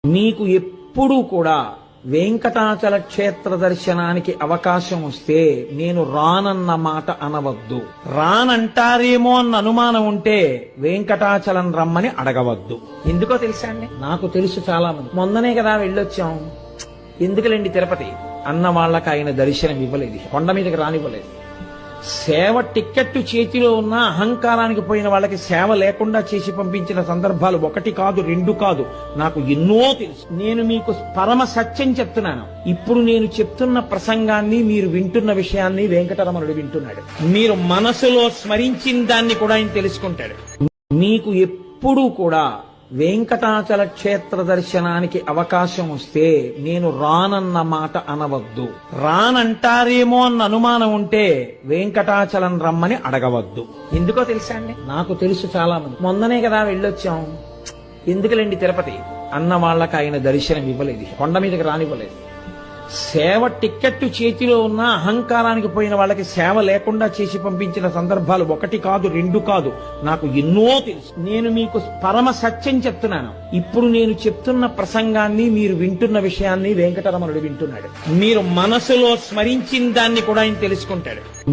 మీకు ఎప్పుడూ కూడా వెంకటాచల క్షేత్ర దర్శనానికి అవకాశం వస్తే నేను రానన్న మాట అనవద్దు. రానంటారేమో అన్న అనుమానం ఉంటే వెంకటాచలం రమ్మని అడగవద్దు. ఎందుకో తెలుసా అండి? నాకు తెలుసు చాలా మంది. మొన్ననే కదా వెళ్ళొచ్చాం, ఎందుకులేండి తిరుపతి అన్న వాళ్ళకి ఆయన దర్శనం ఇవ్వలేదు, కొండ మీదకి రానివ్వలేదు. సేవ టిక్కెట్టు చేతిలో ఉన్న అహంకారానికి పోయిన వాళ్ళకి సేవ లేకుండా చేసి పంపించిన సందర్భాలు ఒకటి కాదు, రెండు కాదు, నాకు ఎన్నో తెలుసు. నేను మీకు పరమ సత్యం చెప్తున్నాను. ఇప్పుడు నేను చెప్తున్న ప్రసంగాన్ని మీరు వింటున్న విషయాన్ని వెంకటరమణుడు వింటున్నాడు. మీరు మనసులో స్మరించిన దాన్ని కూడా ఆయన తెలుసుకుంటాడు. మీకు ఎప్పుడూ కూడా వెంకటాచల క్షేత్ర దర్శనానికి అవకాశం వస్తే నేను రానన్న మాట అనవద్దు. రానంటారేమో అన్న అనుమానం ఉంటే వెంకటాచలం రమ్మని అడగవద్దు. ఎందుకో తెలుసా అండి? నాకు తెలుసు చాలా మంది. మొన్ననే కదా వెళ్ళొచ్చాం, ఎందుకులేండి తిరుపతి అన్న వాళ్ళకి ఆయన దర్శనం ఇవ్వలేదు, కొండ మీదకి రానివ్వలేదు. సేవ టిక్కెట్టు చేతిలో ఉన్న అహంకారానికి పోయిన వాళ్ళకి సేవ లేకుండా చేసి పంపించిన సందర్భాలు ఒకటి కాదు, రెండు కాదు, నాకు ఎన్నో తెలుసు. నేను మీకు పరమ సత్యం చెప్తున్నాను. ఇప్పుడు నేను చెప్తున్న ప్రసంగాన్ని మీరు వింటున్న విషయాన్ని వెంకటరమణుడు వింటున్నాడు. మీరు మనసులో స్మరించిన దాన్ని కూడా ఆయన తెలుసుకుంటాడు.